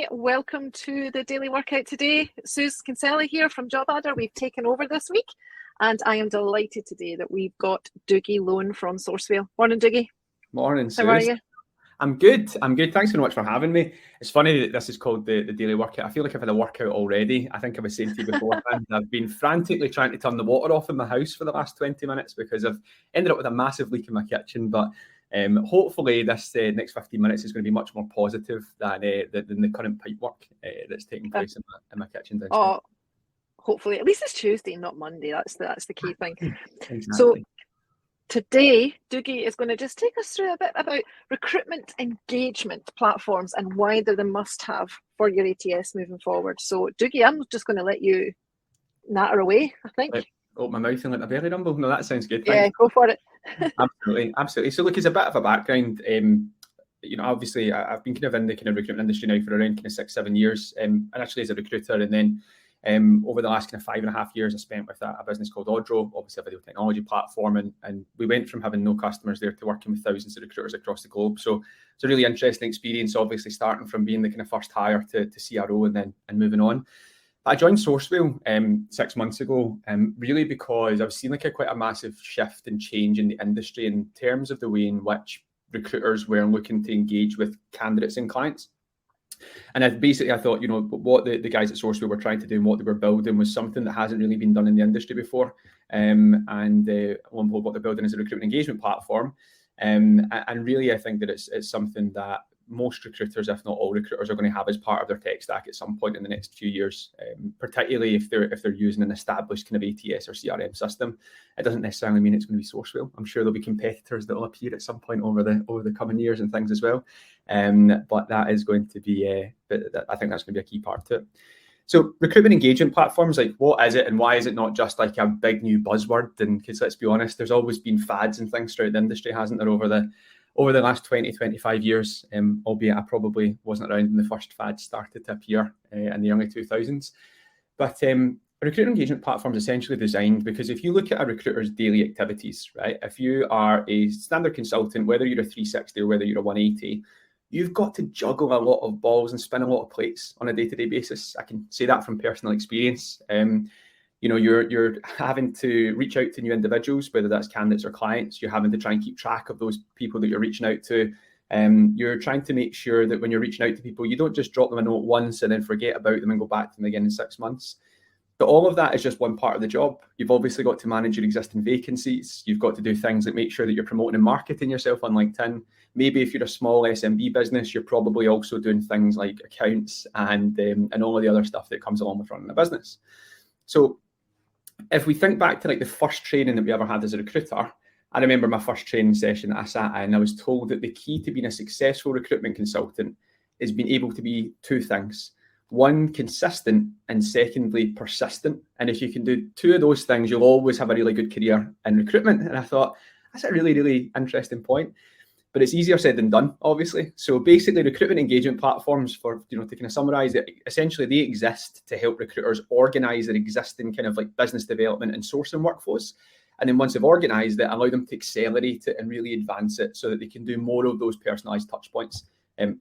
everybody. Welcome to the Daily Workout today. Suze Kinsella here from JobAdder. We've taken over this week, and I am delighted today that we've got Dougie Lone from Sourcewell. Morning, Dougie. Morning, Suze. How are you? I'm good. Thanks very much for having me. It's funny that this is called the Daily Workout. I feel like I've had a workout already. I think I was saying to you before, I've been frantically trying to turn the water off in my house for the last 20 minutes because I've ended up with a massive leak in my kitchen. But hopefully this next 15 minutes is going to be much more positive than the current pipe work that's taking place in my kitchen downstairs. Oh, hopefully. At least it's Tuesday, not Monday. That's the key thing. Exactly. So today, Dougie is going to just take us through a bit about recruitment engagement platforms and why they're the must-have for your ATS moving forward. So, Dougie, I'm just going to let you natter away, I think. Open my mouth and let my belly rumble. No, that sounds good. Yeah, go for it. Absolutely. So, look, as a bit of a background, obviously, I've been kind of in the kind of recruitment industry now for around kind of 6-7 years, and actually as a recruiter, and then over the last kind of 5.5 years, I spent with a business called Odro, obviously a video technology platform, and we went from having no customers there to working with thousands of recruiters across the globe. So it's a really interesting experience, obviously starting from being the kind of first hire to CRO and moving on. But I joined Sourcewell 6 months ago, really because I've seen quite a massive shift and change in the industry in terms of the way in which recruiters were looking to engage with candidates and clients. And I thought, what the guys at Sourcewell were trying to do and what they were building was something that hasn't really been done in the industry before. And what they're building is a recruitment engagement platform. And really, I think that it's something that most recruiters, if not all recruiters, are going to have as part of their tech stack at some point in the next few years, particularly if they're using an established kind of ATS or CRM system. It doesn't necessarily mean it's going to be Sourcewell. I'm sure there'll be competitors that will appear at some point over the coming years and things as well. But that is going to be, I think that's going to be a key part to it. So recruitment engagement platforms, what is it and why is it not just a big new buzzword? And because let's be honest, there's always been fads and things throughout the industry, hasn't there, over the last 20-25 years, albeit I probably wasn't around when the first fads started to appear in the early 2000s. But a recruitment engagement platform is essentially designed because if you look at a recruiter's daily activities, right, if you are a standard consultant, whether you're a 360 or whether you're a 180, you've got to juggle a lot of balls and spin a lot of plates on a day-to-day basis. I can say that from personal experience. You're having to reach out to new individuals, whether that's candidates or clients. You're having to try and keep track of those people that you're reaching out to. You're trying to make sure that when you're reaching out to people, you don't just drop them a note once and then forget about them and go back to them again in 6 months. But all of that is just one part of the job. You've obviously got to manage your existing vacancies. You've got to do things like make sure that you're promoting and marketing yourself on LinkedIn. Maybe if you're a small SMB business, you're probably also doing things like accounts and all of the other stuff that comes along with running a business. So if we think back to the first training that we ever had as a recruiter, I remember my first training session that I sat in, I was told that the key to being a successful recruitment consultant is being able to be two things. One, consistent, and secondly, persistent. And if you can do two of those things, you'll always have a really good career in recruitment. And I thought, that's a really, really interesting point. But it's easier said than done, obviously. So basically, recruitment engagement platforms, to kind of summarize it, essentially they exist to help recruiters organize their existing kind of business development and sourcing workflows. And then once they've organized it, allow them to accelerate it and really advance it so that they can do more of those personalized touch points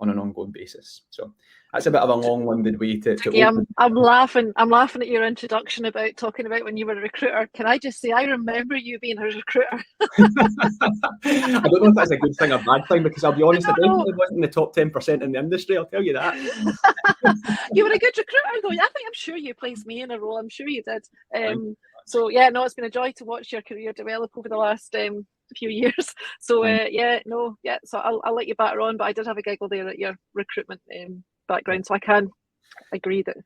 on an ongoing basis. So that's a bit of a long-winded way to yeah, I'm laughing at your introduction about talking about when you were a recruiter. Can I just say, I remember you being a recruiter. I don't know if that's a good thing or bad thing, because I'll be honest, I definitely wasn't in the top 10% in the industry, I'll tell you that. You were a good recruiter, though. I'm sure you placed me in a role. I'm sure you did. So yeah, no, it's been a joy to watch your career develop over the last few years. So so I'll let you batter on, but I did have a giggle there at your recruitment background, so I can agree that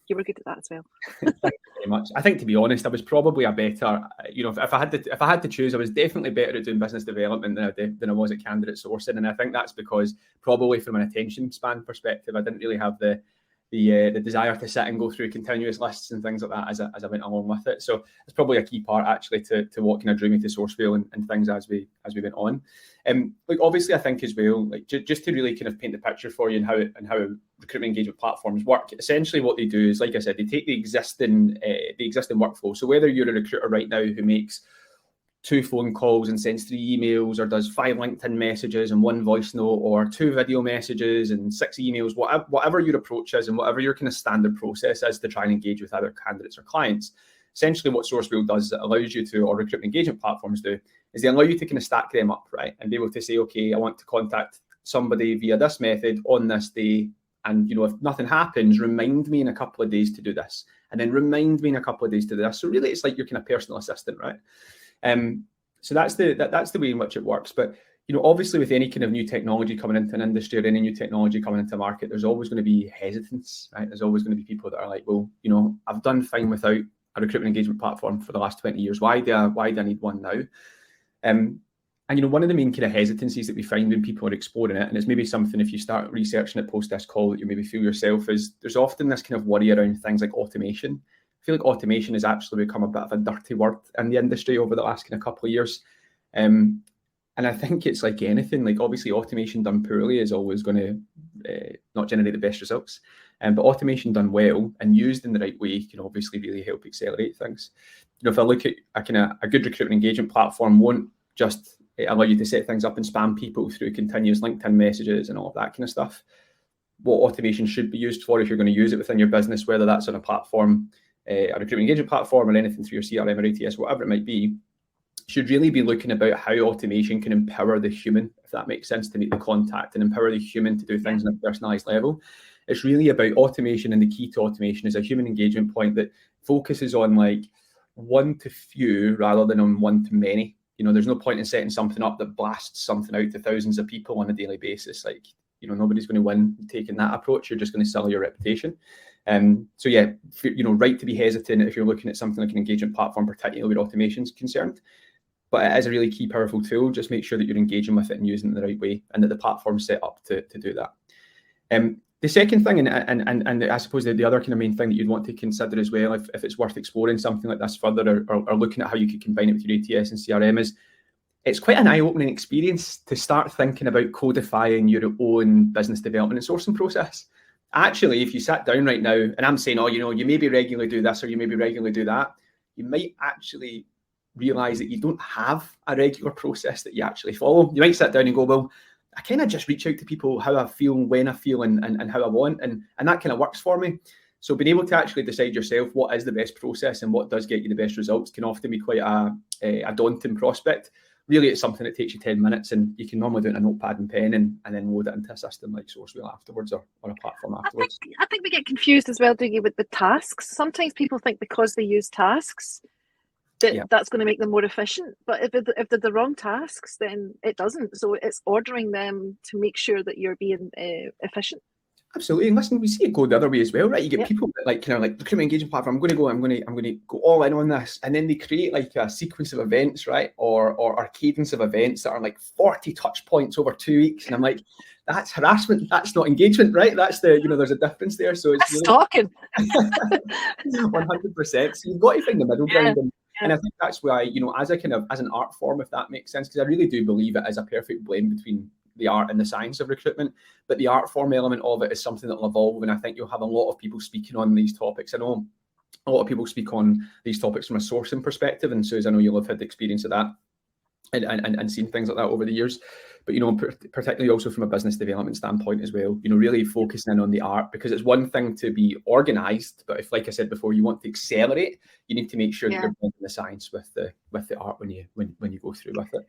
you were good at that as well. Thank you very much. I think, to be honest, I was probably a better, if I had to choose, I was definitely better at doing business development than I was at candidate sourcing, and I think that's because probably from an attention span perspective, I didn't really have the desire to sit and go through continuous lists and things like that as I went along with it. So it's probably a key part actually to what kind of drew me to Sourcewell and things as we went on. Obviously, I think as well, just to really kind of paint the picture for you and how recruitment engagement platforms work. Essentially, what they do is, like I said, they take the existing workflow. So whether you're a recruiter right now who makes 2 phone calls and sends 3 emails, or does 5 LinkedIn messages and 1 voice note, or 2 video messages and 6 emails, whatever your approach is and whatever your kind of standard process is to try and engage with other candidates or clients. Essentially what Sourcewheel does, it allows you to, or recruitment engagement platforms do, is they allow you to kind of stack them up, right? And be able to say, okay, I want to contact somebody via this method on this day. And, you know, if nothing happens, remind me in a couple of days to do this. And then remind me in a couple of days to do this. So really, it's like your kind of personal assistant, right? So that's the way in which it works. But, you know, obviously with any kind of new technology coming into an industry or any new technology coming into a market, there's always going to be hesitance, right? There's always going to be people that are like, well, you know, I've done fine without a recruitment engagement platform for the last 20 years. Why do I need one now? And, you know, one of the main kind of hesitancies that we find when people are exploring it, and it's maybe something if you start researching it post this call that you maybe feel yourself, is there's often this kind of worry around things like automation. I feel like automation has actually become a bit of a dirty word in the industry over the last kind of couple of years. And I think it's like anything, like obviously automation done poorly is always going to not generate the best results. But automation done well and used in the right way can obviously really help accelerate things. You know, if I look at a good recruitment engagement platform, won't just allow you to set things up and spam people through continuous LinkedIn messages and all of that kind of stuff. What automation should be used for, if you're going to use it within your business, whether that's on a platform, a recruitment engagement platform, or anything through your CRM or ATS, whatever it might be, should really be looking about how automation can empower the human, if that makes sense, to make the contact and empower the human to do things on a personalized level. It's really about automation, and the key to automation is a human engagement point that focuses on like one to few rather than on one to many. You know, there's no point in setting something up that blasts something out to thousands of people on a daily basis. Like, you know, nobody's going to win taking that approach. You're just going to sell your reputation. So yeah, you know, right to be hesitant if you're looking at something like an engagement platform, particularly where automation is concerned. But it is a really key, powerful tool. Just make sure that you're engaging with it and using it the right way, and that the platform's set up to do that. The second thing, and I suppose the other kind of main thing that you'd want to consider as well, if it's worth exploring something like this further, or looking at how you could combine it with your ATS and CRM, is it's quite an eye-opening experience to start thinking about codifying your own business development and sourcing process. Actually, if you sat down right now, and I'm saying, oh, you know, you maybe regularly do this or you maybe regularly do that, you might actually realize that you don't have a regular process that you actually follow. You might sit down and go, well, I kind of just reach out to people how I feel, when I feel, and how I want, and that kind of works for me. So being able to actually decide yourself what is the best process and what does get you the best results can often be quite a daunting prospect. Really, it's something that takes you 10 minutes, and you can normally do it in a notepad and pen and then load it into a system like Sourcewheel afterwards, or on a platform afterwards. I think we get confused as well, do you, with the tasks. Sometimes people think because they use tasks, that's going to make them more efficient, but if they're the wrong tasks, then it doesn't. So it's ordering them to make sure that you're being efficient. Absolutely. And listen, we see it go the other way as well, right? You get people that like kind of like recruitment engagement platform. I'm going to go all in on this, and then they create like a sequence of events, right, or a cadence of events that are like 40 touch points over 2 weeks, and I'm like, that's harassment. That's not engagement, right? That's there's a difference there. So it's stalking. 100%. So you've got to find the middle ground. And I think that's why, you know, as an art form, if that makes sense, because I really do believe it is a perfect blend between the art and the science of recruitment. But the art form element of it is something that will evolve, and I think you'll have a lot of people speaking on these topics. I know a lot of people speak on these topics from a sourcing perspective, and Suze, I know you'll have had the experience of that and seen things like that over the years. But, you know, particularly also from a business development standpoint as well, you know, really focusing in on the art, because it's one thing to be organized, but if, like I said before, you want to accelerate, you need to make sure that you're blending the science with the art when you go through with it.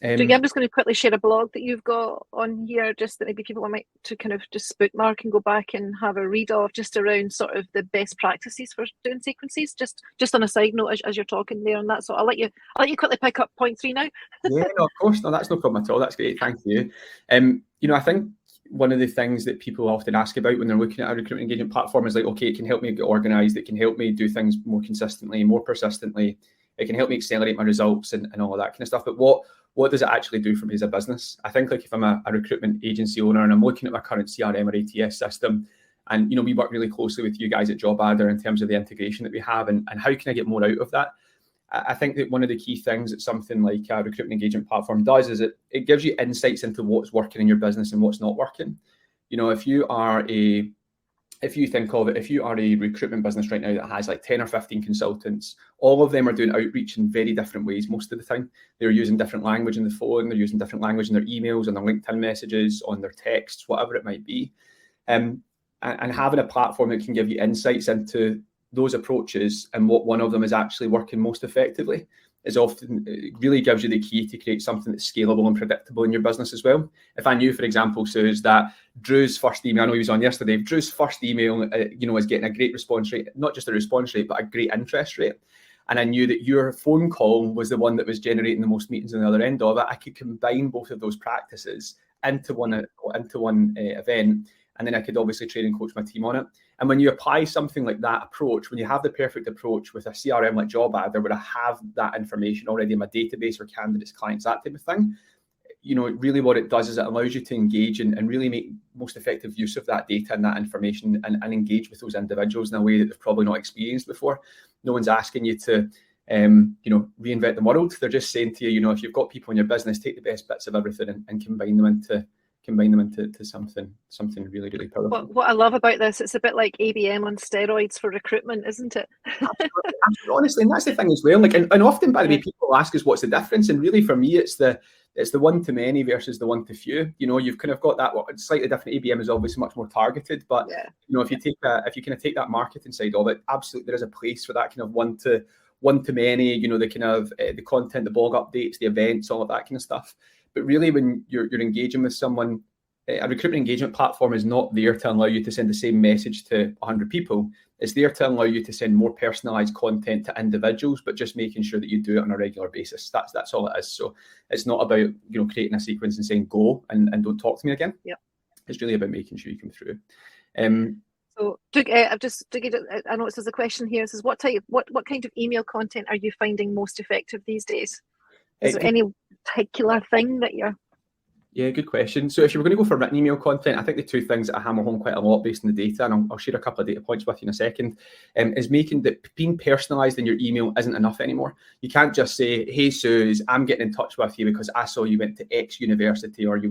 I'm just going to quickly share a blog that you've got on here, just that maybe people might to kind of just bookmark and go back and have a read of, just around sort of the best practices for doing sequences. Just on a side note, as you're talking there on that. So I'll let you quickly pick up point 3 now. Yeah, no, of course, no, that's no problem at all. That's great, thank you. You know, I think one of the things that people often ask about when they're looking at a recruitment engagement platform is like, okay, it can help me get organized, it can help me do things more consistently, more persistently, it can help me accelerate my results and all of that kind of stuff. But what does it actually do for me as a business? I think like if I'm a recruitment agency owner and I'm looking at my current CRM or ATS system, and, you know, we work really closely with you guys at JobAdder in terms of the integration that we have, and how can I get more out of that? I think that one of the key things that something like a recruitment engagement platform does is it gives you insights into what's working in your business and what's not working. You know, if you are a if you think of it, if you are a recruitment business right now that has like 10 or 15 consultants, all of them are doing outreach in very different ways most of the time. They're using different language in the phone, they're using different language in their emails, on their LinkedIn messages, on their texts, whatever it might be. And having a platform that can give you insights into those approaches and what one of them is actually working most effectively is often, it really gives you the key to create something that's scalable and predictable in your business as well. If I knew, for example, Suze, that Drew's first email, I know he was on yesterday, Drew's first email, is getting a great response rate, not just a response rate, but a great interest rate. And I knew that your phone call was the one that was generating the most meetings on the other end of it. I could combine both of those practices into one event. And then I could obviously train and coach my team on it. And when you apply something like that approach, when you have the perfect approach with a CRM like JobAdder, where I have that information already in my database or candidates, clients, that type of thing, really what it does is it allows you to engage and really make most effective use of that data and that information and engage with those individuals in a way that they've probably not experienced before. No one's asking you to reinvent the world. They're just saying to you, if you've got people in your business, take the best bits of everything and combine them into something really, really powerful. What I love about this, it's a bit like ABM on steroids for recruitment, isn't it? Absolutely, honestly, and that's the thing as well. Like, and often, by the way, people ask us what's the difference, and really for me, it's the one to many versus the one to few. You've kind of got that slightly different. ABM is obviously much more targeted, but if you kind of take that marketing side of it, absolutely there is a place for that kind of one to many. The kind of the content, the blog updates, the events, all of that kind of stuff. But really, when you're engaging with someone, a recruitment engagement platform is not there to allow you to send the same message to 100 people. It's there to allow you to send more personalized content to individuals, but just making sure that you do it on a regular basis. That's all it is. So it's not about creating a sequence and saying go and don't talk to me again. Yep. It's really about making sure you come through. So, Doug, I noticed there's a question here. It says, what kind of email content are you finding most effective these days? Is there any particular thing that you're... Yeah, good question. So if you were going to go for written email content, I think the two things that I hammer home quite a lot based on the data, and I'll share a couple of data points with you in a second, is making that being personalised in your email isn't enough anymore. You can't just say, hey, Suze, I'm getting in touch with you because I saw you went to X university or you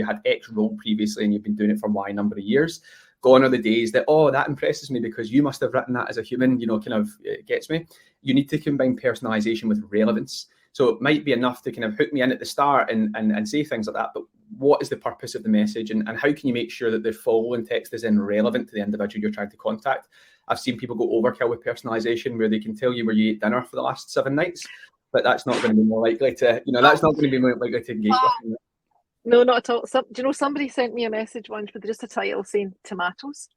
had X role previously and you've been doing it for Y number of years. Gone are the days that, that impresses me because you must have written that as a human, it gets me. You need to combine personalisation with relevance. So it might be enough to kind of hook me in at the start and say things like that, but what is the purpose of the message and how can you make sure that the following text is relevant to the individual you're trying to contact? I've seen people go overkill with personalisation where they can tell you where you ate dinner for the last 7 nights, but that's not going to be more likely to, that's not going to be more likely to engage with you. No, not at all. Do you know, somebody sent me a message once with just a title saying tomatoes.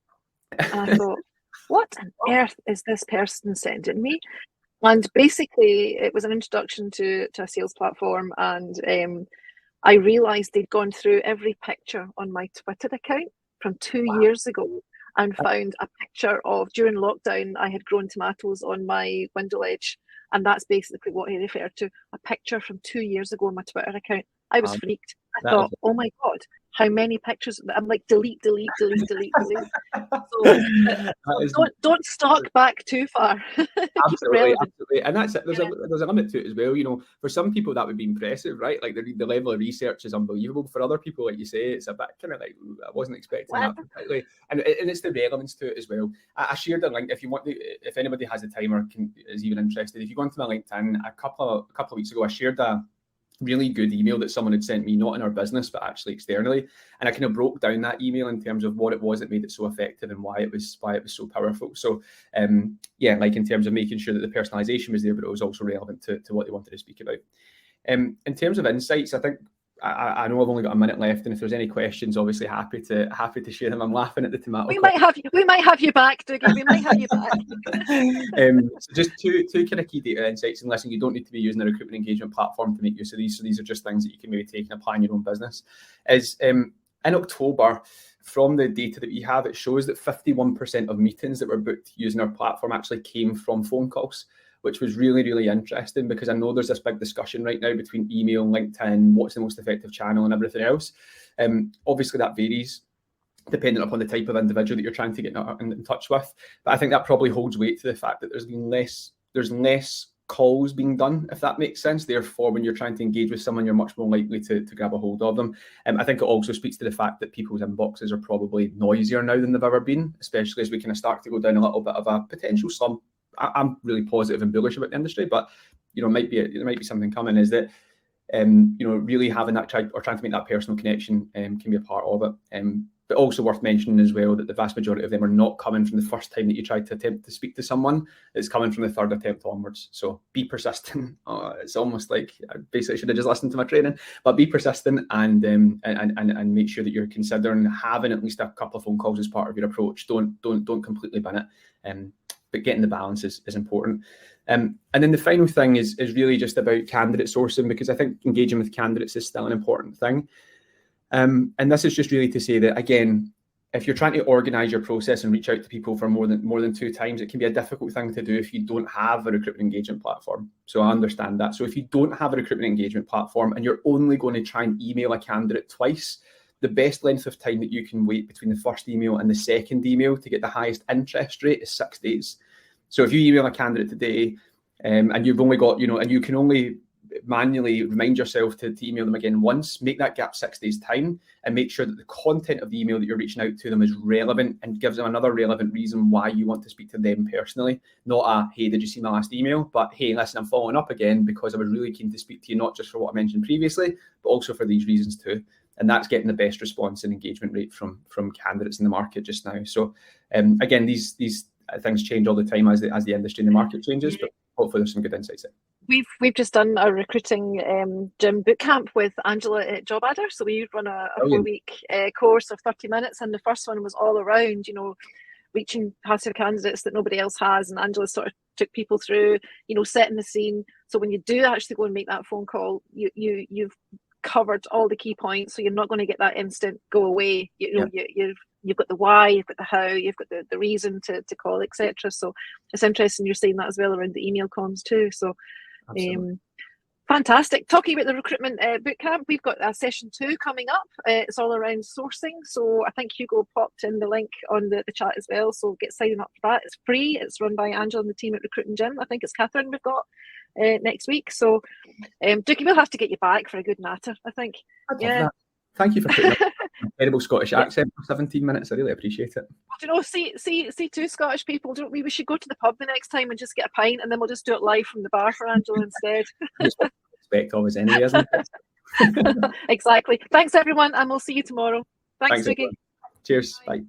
And I thought, what on earth is this person sending me? And basically, it was an introduction to a sales platform. And I realised they'd gone through every picture on my Twitter account from 2 years ago and found a picture of, during lockdown, I had grown tomatoes on my window ledge. And that's basically what he referred to, a picture from 2 years ago on my Twitter account. I was freaked. I thought, oh my God, how many pictures? I'm like, delete. So don't stalk back too far. Absolutely. And that's it. There's a limit to it as well. For some people that would be impressive, right? Like the level of research is unbelievable. For other people, like you say, it's a bit kind of like, I wasn't expecting that completely. And it's the relevance to it as well. I shared a link if anybody has the time or is even interested. If you go onto my LinkedIn, a couple of weeks ago, I shared a really good email that someone had sent me, not in our business, but actually externally. And I kind of broke down that email in terms of what it was that made it so effective and why it was so powerful. So like in terms of making sure that the personalization was there, but it was also relevant to what they wanted to speak about. In terms of insights, I think I know I've only got a minute left, and if there's any questions, obviously happy to share them. I'm laughing at the tomato. We might have you back, Dougie. We might have you back. So just two kind of key data insights, and listen, you don't need to be using a recruitment engagement platform to make use of these. So these are just things that you can maybe take and apply in your own business. In October, from the data that we have, it shows that 51% of meetings that were booked using our platform actually came from phone calls, which was really, really interesting because I know there's this big discussion right now between email, LinkedIn, what's the most effective channel and everything else. Obviously that varies depending upon the type of individual that you're trying to get in touch with. But I think that probably holds weight to the fact that there's less calls being done, if that makes sense. Therefore, when you're trying to engage with someone, you're much more likely to grab a hold of them. I think it also speaks to the fact that people's inboxes are probably noisier now than they've ever been, especially as we kind of start to go down a little bit of a potential slump. I'm really positive and bullish about the industry, but there might be something coming. Is that really having that trying to make that personal connection can be a part of it. But also worth mentioning as well that the vast majority of them are not coming from the first time that you tried to attempt to speak to someone. It's coming from the third attempt onwards. So be persistent. It's almost like I basically should have just listened to my training, but be persistent and make sure that you're considering having at least a couple of phone calls as part of your approach. Don't completely bin it. But getting the balance is important. And then the final thing is really just about candidate sourcing, because I think engaging with candidates is still an important thing. And this is just really to say that, again, if you're trying to organize your process and reach out to people for more than 2 times, it can be a difficult thing to do if you don't have a recruitment engagement platform. So I understand that. So if you don't have a recruitment engagement platform and you're only going to try and email a candidate twice, the best length of time that you can wait between the first email and the second email to get the highest interest rate is 6 days. So if you email a candidate today and you've only got, and you can only manually remind yourself to email them again once, make that gap 6 days time and make sure that the content of the email that you're reaching out to them is relevant and gives them another relevant reason why you want to speak to them personally. Not a, hey, did you see my last email? But hey, listen, I'm following up again because I was really keen to speak to you, not just for what I mentioned previously, but also for these reasons too. And that's getting the best response and engagement rate from candidates in the market just now. So again, these things change all the time as the industry and the market changes, but hopefully there's some good insights there. We've just done a recruiting gym bootcamp with Angela at JobAdder. So we run a 4-week course of 30 minutes, and the first one was all around, reaching passive candidates that nobody else has. And Angela sort of took people through, setting the scene. So when you do actually go and make that phone call, you've covered all the key points. So you're not going to get that instant go away. You've got the why, you've got the how, you've got the reason to call, etc. So it's interesting you're saying that as well around the email comms too. So fantastic. Talking about the recruitment bootcamp, we've got session 2 coming up. It's all around sourcing. So I think Hugo popped in the link on the chat as well. So get signing up for that. It's free. It's run by Angela and the team at Recruitment Gym. I think it's Catherine we've got next week. So Dookie, we'll have to get you back for a good natter, I think. Thank you for putting up a terrible Scottish accent for 17 minutes. I really appreciate it. See 2 Scottish people, don't we? We should go to the pub the next time and just get a pint, and then we'll just do it live from the bar for Angela instead. Respect always anyway, isn't it? Exactly. Thanks everyone, and we'll see you tomorrow. Thanks Vicky. Cheers. Bye.